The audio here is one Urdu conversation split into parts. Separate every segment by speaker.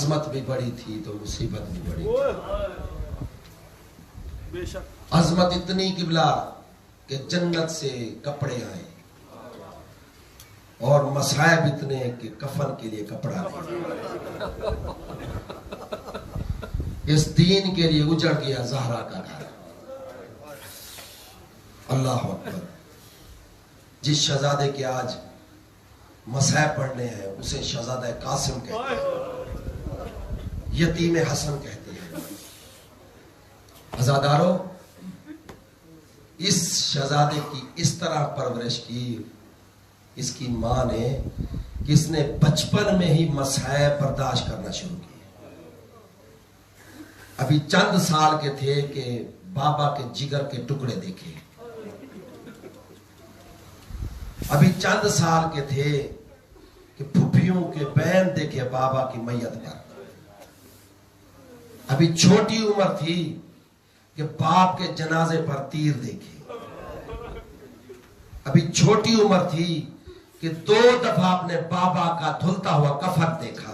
Speaker 1: عظمت بھی بڑی تھی تو مصیبت بھی بڑی تھی. عظمت اتنی قبلہ کہ جنت سے کپڑے آئے اور مصائب اتنے کہ کفن کے لیے کپڑا نہیں. اس دین کے لیے اجڑ گیا زہرا کا گھر. اللہ اکبر. جس شہزادے کے آج مصائب پڑھنے ہیں اسے شہزادہ قاسم کہتے ہیں, یتیم حسن کہتے ہیں. عزادارو, اس شہزادے کی اس طرح پرورش کی اس کی ماں نے کہ اس نے بچپن میں ہی مصائب برداشت کرنا شروع کی. ابھی چند سال کے تھے کہ بابا کے جگر کے ٹکڑے دیکھے. ابھی چند سال کے تھے کہ پھپھیوں کے بین دیکھے بابا کی میت پر. ابھی چھوٹی عمر تھی کہ باپ کے جنازے پر تیر دیکھے. ابھی چھوٹی عمر تھی کہ 2 دفعہ اپنے بابا کا دھلتا ہوا کفن دیکھا.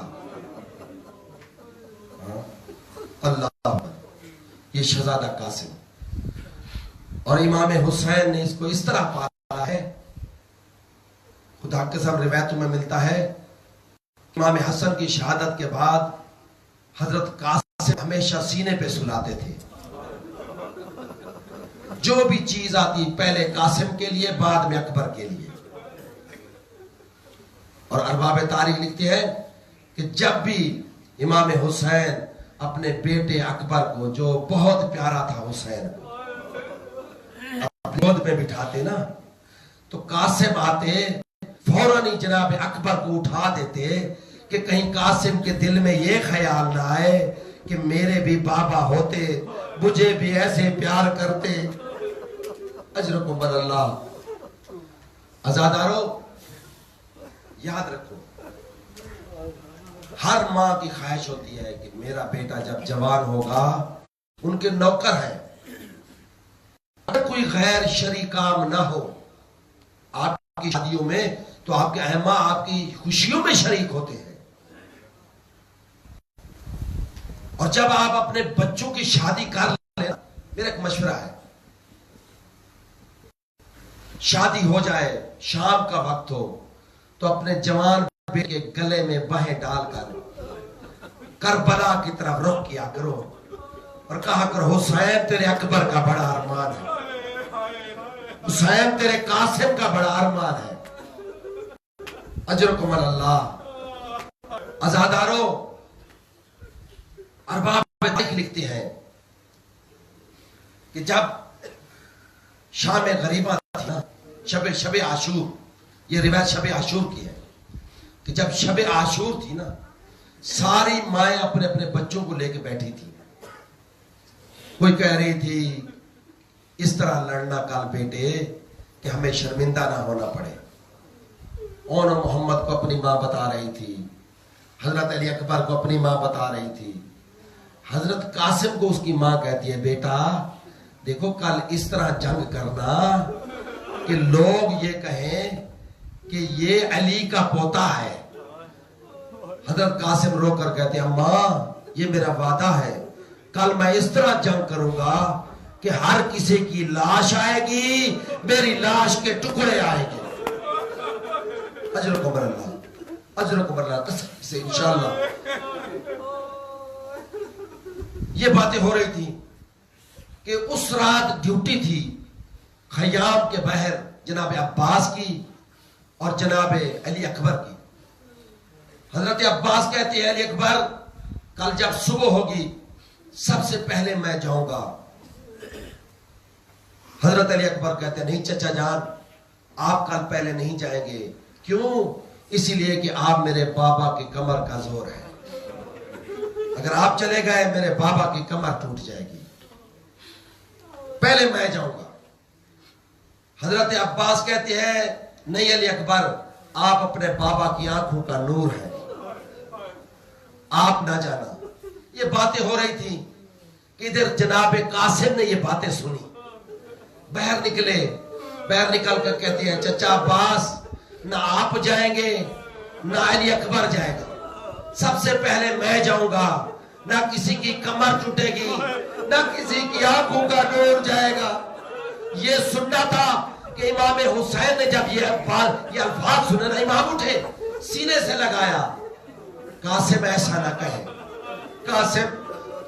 Speaker 1: اللہ, یہ شہزادہ قاسم. اور امام حسین نے اس کو اس طرح پالا ہے, خدا کے سب روایتوں میں ملتا ہے. امام حسن کی شہادت کے بعد حضرت قاسم ہمیشہ سینے پہ سلاتے تھے. جو بھی چیز آتی پہلے قاسم کے لیے بعد میں اکبر کے لیے. اور ارباب تاریخ لکھتے ہیں کہ جب بھی امام حسین اپنے بیٹے اکبر کو, جو بہت پیارا تھا حسین, اپنی گود میں بٹھاتے نا, تو قاسم آتے فوراً ہی جناب اکبر کو اٹھا دیتے کہ کہیں قاسم کے دل میں یہ خیال نہ آئے کہ میرے بھی بابا ہوتے, مجھے بھی ایسے پیار کرتے. اجرکم بر اللہ. عزادارو, یاد رکھو, ہر ماں کی خواہش ہوتی ہے کہ میرا بیٹا جب جوان ہوگا, ان کے نوکر ہیں, اگر کوئی غیر شرعی کام نہ ہو آپ کی شادیوں میں تو آپ کے اہما آپ کی خوشیوں میں شریک ہوتے ہیں. اور جب آپ اپنے بچوں کی شادی کر لیں, میرا ایک مشورہ ہے, شادی ہو جائے, شام کا وقت ہو, تو اپنے جوان بیٹے کے گلے میں باہیں ڈال کر کربلا کی طرف رخ کیا کرو اور کہا کرو حسین تیرے اکبر کا بڑا ارمان ہے, حسین تیرے قاسم کا بڑا ارمان ہے. اجرکم اللہ. عزادارو, ارباب تاریخ لکھتے ہیں کہ جب شام غریبہ تھی نا, شب عاشور, یہ روایت شب عاشور کی ہے کہ جب شب عاشور تھی نا, ساری مائیں اپنے اپنے بچوں کو لے کے بیٹھی تھی. کوئی کہہ رہی تھی اس طرح لڑنا کال بیٹے کہ ہمیں شرمندہ نہ ہونا پڑے. اون محمد کو اپنی ماں بتا رہی تھی, حضرت علی اکبر کو اپنی ماں بتا رہی تھی, حضرت قاسم کو اس کی ماں کہتی ہے بیٹا دیکھو کل اس طرح جنگ کرنا کہ لوگ یہ کہیں کہ یہ علی کا پوتا ہے. حضرت قاسم رو کر کہتے ہیں اماں یہ میرا وعدہ ہے, کل میں اس طرح جنگ کروں گا کہ ہر کسی کی لاش آئے گی, میری لاش کے ٹکڑے آئے گے. اجرکم اللہ, اجرکم اللہ, قسم سے انشاءاللہ. یہ باتیں ہو رہی تھی کہ اس رات ڈیوٹی تھی خیام کے باہر جناب عباس کی اور جناب علی اکبر کی. حضرت عباس کہتے ہیں علی اکبر کل جب صبح ہوگی سب سے پہلے میں جاؤں گا. حضرت علی اکبر کہتے ہیں نہیں چچا جان, آپ کل پہلے نہیں جائیں گے. کیوں؟ اسی لیے کہ آپ میرے بابا کی کمر کا زور ہے, اگر آپ چلے گئے میرے بابا کی کمر ٹوٹ جائے گی, پہلے میں جاؤں گا. حضرت عباس کہتے ہیں نہیں علی اکبر, آپ اپنے بابا کی آنکھوں کا نور ہے, آپ نہ جانا. یہ باتیں ہو رہی تھی کہ ادھر جناب قاسم نے یہ باتیں سنی, باہر نکلے, باہر نکل کر کہتے ہیں چچا عباس نہ آپ جائیں گے نہ علی اکبر جائے گا. سب سے پہلے میں جاؤں گا، نہ کسی کی کمر ٹوٹے گی، نہ کسی کی آنکھوں کا نور جائے گا۔ یہ سننا تھا کہ امام حسین نے جب یہ الفاظ سنے نا، امام اٹھے، سینے سے لگایا، قاسم ایسا نہ کہے، قاسم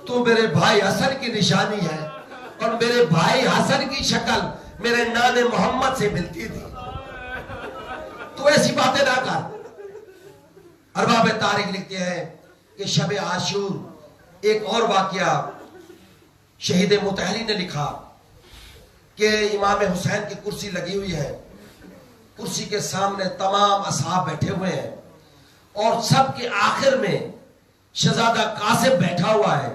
Speaker 1: تو میرے بھائی حسن کی نشانی ہے، اور میرے بھائی حسن کی شکل میرے نانے محمد سے ملتی تھی، تو ایسی باتیں نہ کر۔ ارباب تاریخ لکھتے ہیں کہ شب عاشور ایک اور واقعہ شہید مطہری نے لکھا کہ امام حسین کی کرسی لگی ہوئی ہے، کرسی کے سامنے تمام اصحاب بیٹھے ہوئے ہیں، اور سب کے آخر میں شہزادہ قاسم بیٹھا ہوا ہے،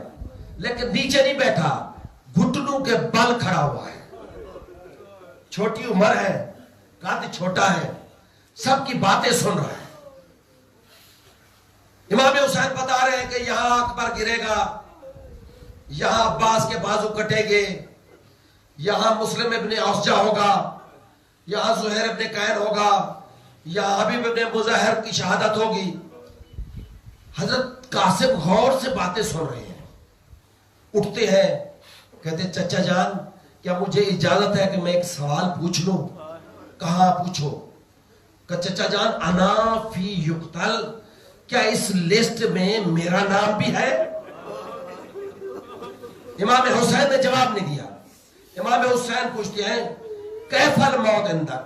Speaker 1: لیکن نیچے نہیں بیٹھا، گھٹنوں کے بل کھڑا ہوا ہے، چھوٹی عمر ہے، قد چھوٹا ہے، سب کی باتیں سن رہا ہے۔ امام حسین بتا رہے ہیں کہ یہاں اکبر گرے گا، یہاں عباس کے بازو کٹے گے، یہاں مسلم ابن اوسجہ ہوگا، یہاں زہیر ابن قین ہوگا، یہاں حبیب ابن مظاہر کی شہادت ہوگی۔ حضرت قاسم غور سے باتیں سن رہے ہیں، اٹھتے ہیں، کہتے چچا جان کیا مجھے اجازت ہے کہ میں ایک سوال پوچھ لوں؟ کہاں پوچھو؟ کہ چچا جان انا فی یقتل، کیا اس لسٹ میں میرا نام بھی ہے؟ امام حسین نے جواب نہیں دیا۔ امام حسین پوچھتے ہیں کیف الموت عندک،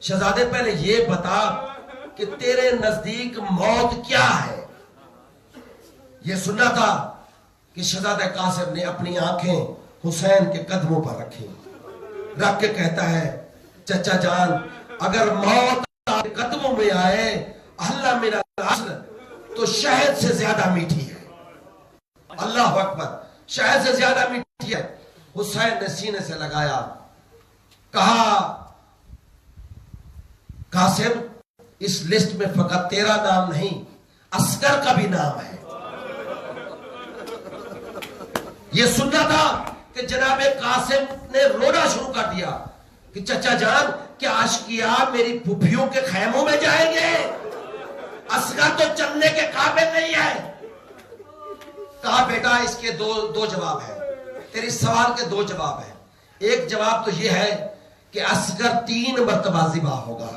Speaker 1: شہزادے پہلے یہ بتا کہ تیرے نزدیک موت کیا ہے؟ یہ سننا تھا کہ شہزادہ قاسم نے اپنی آنکھیں حسین کے قدموں پر رکھی، رکھ کے کہتا ہے چچا جان اگر موت قدموں میں آئے اللہ میرا العصر تو شہد سے زیادہ میٹھی ہے۔ اللہ اکبر، شہد سے زیادہ میٹھی ہے۔ حسین نے سینے سے لگایا، کہا قاسم اس لسٹ میں فقط تیرا نام نہیں، اصغر کا بھی نام ہے۔ یہ سننا تھا کہ جناب قاسم نے رونا شروع کر دیا کہ چچا جان کیا اشقیاء میری پھوپھیوں کے خیموں میں جائیں گے؟ اصغر تو چلنے کے قابل نہیں ہے۔ کہا بیٹا اس کے دو جواب ہیں، تیری سوال کے دو جواب ہیں۔ ایک جواب تو یہ ہے کہ اصغر 3 مرتبہ ذبح ہوگا۔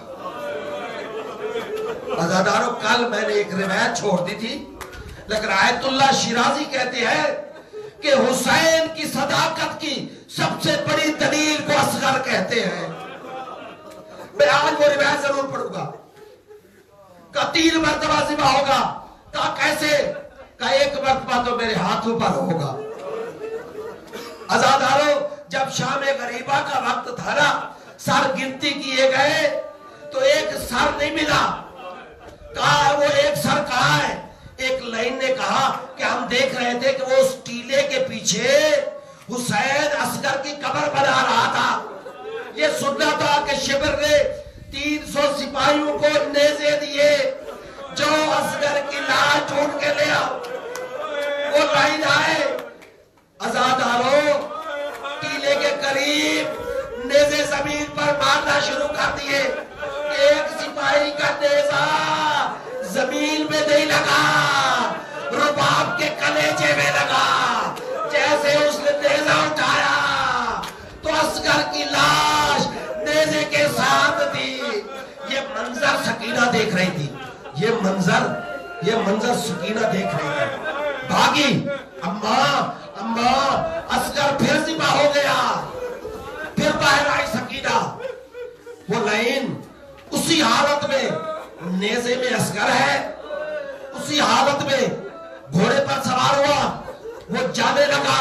Speaker 1: عزاداروں کل میں نے ایک روایت چھوڑ دی تھی، لیکن آیت اللہ شیرازی کہتے ہیں کہ حسین کی صداقت کی سب سے بڑی دلیل کو اصغر کہتے ہیں۔ میں آج وہ روایت ضرور پڑھوں گا۔ کہا 3 مرتبہ ذبح ہوگا۔ کہا کیسے؟ کہا 1 مرتبہ تو میرے ہاتھوں پر ہوگا۔ عزاداروں جب شام غریبہ کا وقت تھا نا، سر گنتی کیے گئے تو ایک سر نہیں ملا۔ کہا وہ ایک سر کہاں ہے؟ ایک لائن نے کہا کہ ہم دیکھ رہے تھے کہ وہ اس ٹیلے کے پیچھے حسین اصغر کی قبر بنا رہا تھا۔ یہ سننا تھا کہ شبر نے 300 سپاہیوں کو نیزے دیے، جو اصغر کی لاش ڈھونڈ کے لیا۔ وہ لائن آئے، عزاداروں ٹیلے کے قریب نیزے زمین پر مارنا شروع کر دیے۔ ایک سپاہی کا نیزہ زمین میں نہیں لگا، رباب کے کلیجے میں لگا۔ جیسے اس نے نیزہ اٹھایا تو اصغر کی لاش نیزے کے ساتھ تھی۔ یہ منظر سکینہ دیکھ رہی تھی، یہ منظر سکینہ دیکھ رہی تھی۔ بھاگی، اماں اصغر پھر ذبح ہو گیا۔ پھر باہر آئی سکینہ، وہ لائن اسی حالت میں نیزے میں اصغر ہے، اسی حالت میں گھوڑے پر سوار ہوا، وہ جانے لگا۔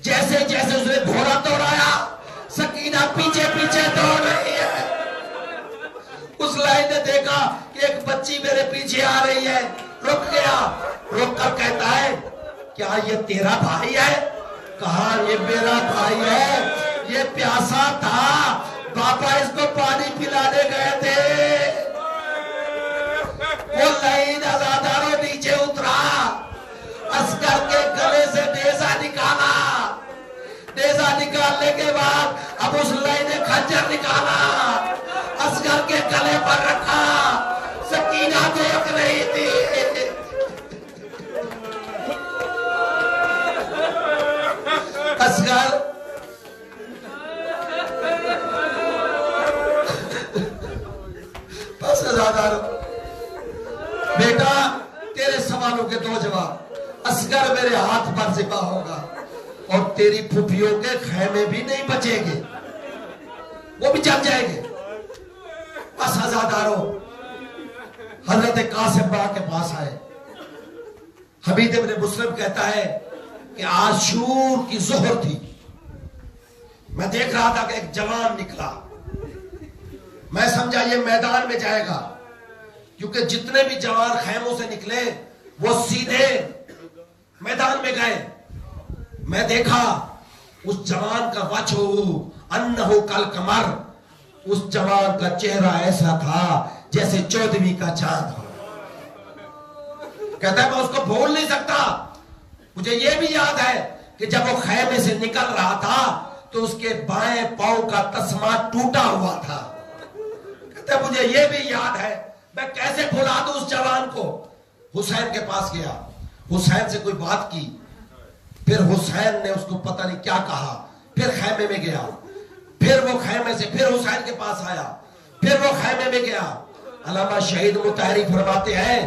Speaker 1: جیسے جیسے اس نے گھوڑا دوڑایا، سکینہ پیچھے پیچھے دوڑ رہی ہے۔ اس لائن نے دیکھا کہ ایک بچی میرے پیچھے آ رہی ہے، رک گیا، رک کر کہتا ہے کیا یہ تیرا بھائی ہے؟ کہا یہ میرا بھائی ہے، یہ پیاسا تھا، بابا اس کو پانی پلانے گئے تھے۔ وہ لائن عزاداروں نیچے اترا، اصغر کے گلے سے نیزہ نکالا۔ نیزہ نکالنے کے بعد اب اس لائن نے خنجر نکالا، اصغر کے گلے پر رکھا۔ سکینہ دیکھ رہی تھی اور تیری پھوپھیوں کے خیمے بھی نہیں بچیں گے، وہ بھی جل جائیں گے۔ بس عزادارو، حضرت قاسم باغ کے پاس آئے۔ حمید ابن مسلم کہتا ہے کہ عاشور کی ظہر تھی، میں دیکھ رہا تھا کہ ایک جوان نکلا، میں سمجھا یہ میدان میں جائے گا، کیونکہ جتنے بھی جوان خیموں سے نکلے وہ سیدھے میدان میں گئے۔ میں دیکھا اس جوان کا وجہ انہو کل قمر، اس جوان کا چہرہ ایسا تھا جیسے 14ویں کا چاند ہو۔ کہتا ہے میں اس کو بھول نہیں سکتا۔ مجھے یہ بھی یاد ہے کہ جب وہ خیمے سے نکل رہا تھا تو اس کے بائیں پاؤں کا تسمہ ٹوٹا ہوا تھا۔ کہتا ہے مجھے یہ بھی یاد ہے، میں کیسے بھلا دوں اس جوان کو۔ حسین کے پاس گیا، حسین سے کوئی بات کی، پھر حسین نے اس کو پتہ نہیں کیا کہا، پھر خیمے میں گیا، پھر وہ خیمے سے پھر حسین کے پاس آیا، پھر وہ خیمے میں گیا۔ علامہ شہید مطہری فرماتے ہیں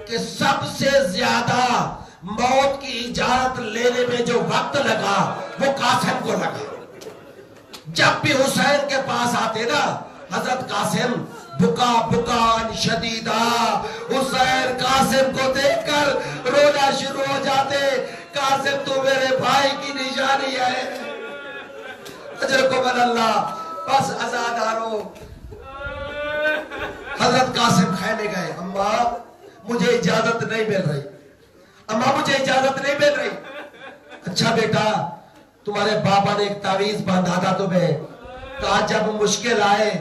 Speaker 1: کہ سب سے زیادہ موت کی اجازت لینے میں جو وقت لگا وہ قاسم کو لگا۔ جب بھی حسین کے پاس آتے نا حضرت قاسم بکا بکان شدیدہ، حسین قاسم کو دیکھ کر رونا شروع ہو جاتے۔ قاسم تو میرے بھائی کی نشانی ہے، اجرکم اللہ۔ بس عزادارو، حضرت قاسم خیمے گئے۔ اماں مجھے اجازت نہیں مل رہی، اماں مجھے اجازت نہیں مل رہی۔ اچھا بیٹا، تمہارے بابا نے ایک تعویذ باندھا تھا تمہیں، کہا جب مشکل آئے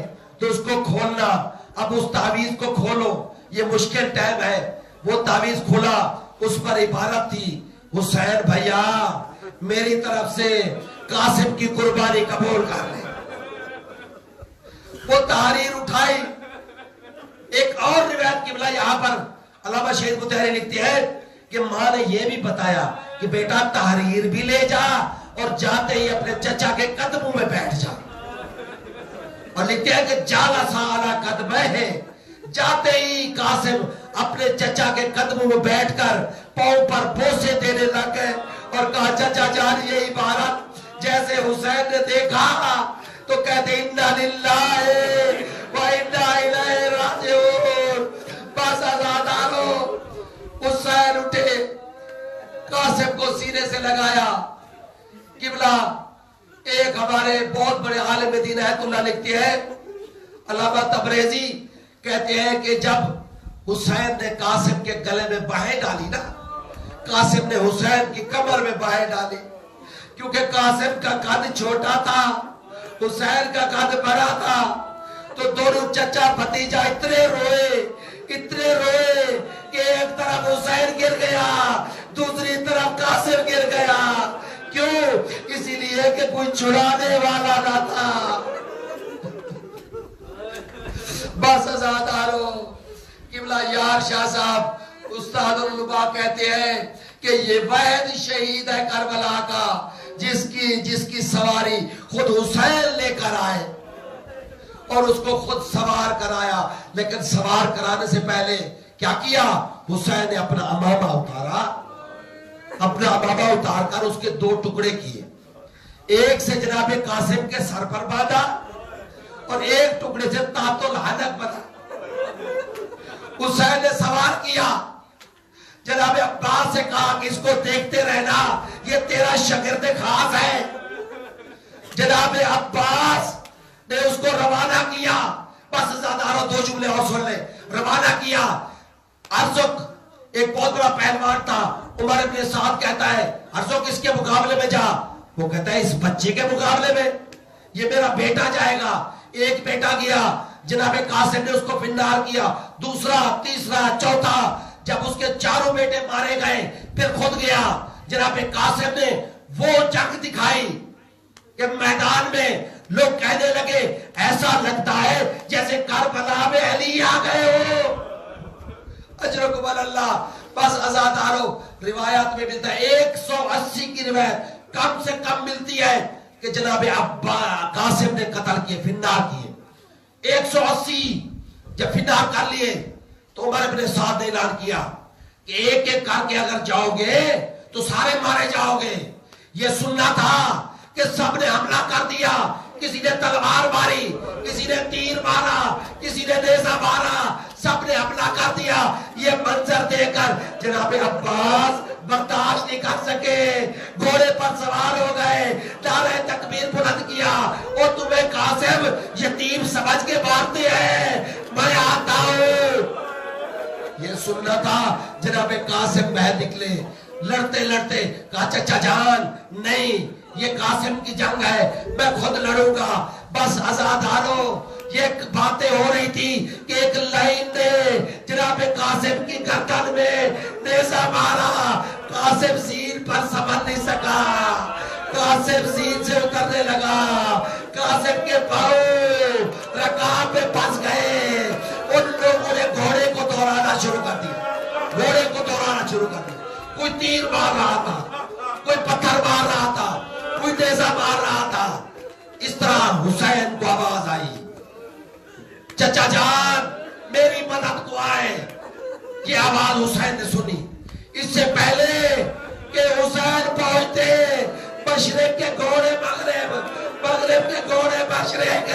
Speaker 1: تو اس کو کھولنا، اب اس تعویذ کو کھولو، یہ مشکل ٹائم ہے۔ وہ تعویذ کھولا، اس پر عبارت تھی حسین بھیا میری طرف سے قاسم کی قربانی قبول کر لے۔ وہ تحریر اٹھائی۔ ایک اور روایت کی بلا یہاں پر علامہ شہید مطہری لکھتے ہیں کہ ماں نے یہ بھی بتایا کہ بیٹا تحریر بھی لے جا اور جاتے ہی اپنے چچا کے قدموں میں بیٹھ جا، اور لکھتے ہیں کہ جالا سالا قدمہ ہے، جاتے ہی قاسم اپنے چچا کے قدموں میں بیٹھ کر پاؤں پر بوسے دینے لگ گئے اور کہا چچا جان یہ عبارت جیسے حسین نے دیکھا تو کہتے انا للہ و انا الیہ راجعون۔ بس عزادارو، حسین اٹھے، قاسم کو سینے سے لگایا۔ قبلہ ایک ہمارے بہت بڑے عالم دین آیت اللہ لکھتے ہیں، علامہ تبریزی کہتے ہیں کہ جب حسین نے قاسم کے گلے میں باہیں ڈالی نا، قاسم نے حسین کی کمر میں باہیں ڈالی، کیونکہ قاسم کا قد چھوٹا تھا، حسین کا قد بڑا تھا، تو دونوں چچا بھتیجا اتنے روئے کہ ایک طرف حسین گر گیا، دوسری طرف قاسم گر گیا۔ کیوں؟ اسی لیے کہ کوئی چھڑانے والا نہ تھا۔ بس عزادارو، قبلہ یار شاہ صاحب استاد النبا کہتے ہیں کہ یہ واحد شہید ہے کربلا کا جس کی سواری خود حسین لے کر آئے اور اس کو خود سوار کرایا، لیکن سوار کرانے سے پہلے کیا کیا؟ حسین نے اپنا امامہ اتارا، اپنا امامہ اتار کر اس کے 2 ٹکڑے کیے، ایک سے جناب قاسم کے سر پر باندھا اور ایک ٹکڑے سے تحت الحلق بنا۔ حسین نے سوار کیا، جناب عباس سے کہا کہ اس کو دیکھتے رہنا، یہ تیرا شاگرد خاص ہے۔ جناب عباس نے اس کو روانہ کیا۔ بس زیادہ 2 جملے اور سن لیں۔ روانہ کیا۔ ارزق ایک بہت بڑا پہلوان تھا، عمر ابن سعد کہتا ہے ارزق اس کے مقابلے میں جا، وہ کہتا ہے اس بچے کے مقابلے میں، یہ میرا بیٹا جائے گا۔ ایک بیٹا گیا، جناب قاسم نے اس کو فنار کیا، دوسرا، تیسرا، چوتھا، جب اس کے 4 بیٹے مارے گئے پھر خود گیا۔ جناب قاسم نے وہ جنگ دکھائی کہ میدان میں لوگ کہنے لگے ایسا لگتا ہے جیسے کربلا میں علی آ گئے ہو۔ اجرکم اللہ۔ بس عزادارو، روایات میں ملتا ہے 180 کی روایت کم سے کم ملتی ہے کہ جناب قاسم نے قتل کیے، فنار کیے 180۔ جب فنار کر لیے تو عمر ابن سعد نے اعلان کیا کہ ایک ایک کر کے اگر جاؤ گے تو سارے مارے جاؤ گے، یہ سننا تھا کہ سب نے حملہ کر دیا، کسی نے تلوار ماری، کسی نے تیر مارا، کسی نے نیزہ مارا، سب نے حملہ کر دیا۔ یہ منظر دے کر جناب عباس برداشت نہیں کر سکے، گھوڑے پر سوار ہو گئے، نعرہ تکبیر بلند کیا۔ اور تمہیں قاسم یتیم سمجھ کے مارتے ہیں، میں آتا ہوں۔ یہ سننا تھا۔ جناب قاسم باہر نکلے، لڑتے لڑتے کہا چچا جان نہیں، یہ قاسم کی جنگ ہے، میں خود لڑوں گا، بس آزادارو۔ یہ باتیں ہو رہی تھی کہ ایک لائن نے جناب قاسم کی گردن میں نیزہ مارا، قاسم زین پر سنبھل نہیں سکا، قاسم زین سے اترنے لگا، قاسم کے پاؤں رکاب میں پھنس گئے۔ ان لوگوں نے گھوڑے کو دوڑانا شروع کر دیا، گھوڑے کو دوڑانا شروع کر دیا۔ کوئی تیر مار رہا تھا، کوئی پتھر مار رہا تھا، کوئی نیزہ مار رہا تھا۔ اس طرح حسین کو آواز آئی، چچا جان میری مدد کو آئے۔ یہ آواز حسین نے سنی۔ اس سے پہلے کہ حسین پہنچتے، مشرق کے گھوڑے مغرب، مغرب کے گھوڑے مشرق۔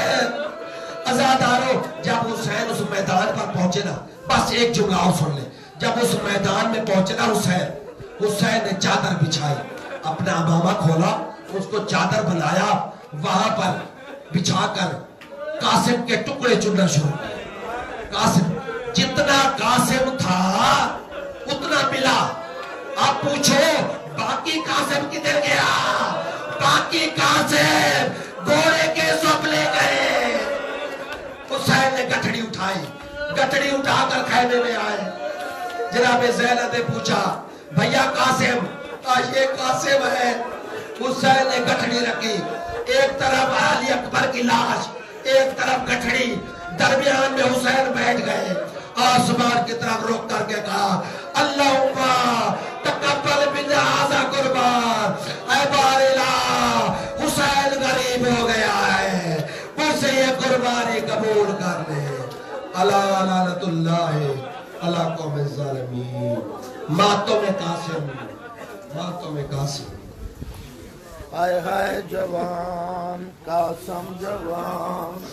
Speaker 1: عزادارو جب حسین اس میدان پر پہنچے نا، بس ایک جملہ اور سن لے، جب اس میدان میں پہنچے نا حسین نے چادر بچھائی، اپنا امامہ کھولا، اس کو چادر بنایا، وہاں پر بچھا کر قاسم کے ٹکڑے چننا شروع کیا۔ قاسم جتنا قاسم تھا اتنا ملا۔ آپ پوچھو باقی قاسم کدھر گیا؟ باقی قاسم گھوڑے کے سب لے گئے۔ حسین نے گٹھڑی اٹھائی، گٹھڑی اٹھا کر خیمے میں آئے۔ جناب زینب نے پوچھا بھیا قاسم، یہ قاسم ہے۔ حسین نے گٹھڑی رکھی، ایک طرف علی اکبر کی لاش، ایک طرف گٹھڑی، درمیان میں حسین بیٹھ گئے۔ آسمان کی طرف رک کر کے کہا اللہم تقبل من ھذا قربان، اے بار الہ حسین غریب ہو گیا ہے، مجھ سے یہ قربانی قبول کر لے۔ الا لعنت اللہ علی قوم الظالمین۔ ماتم قاسم، ماتم قاسم۔
Speaker 2: ہائے ہائے جوان قاسم جوان۔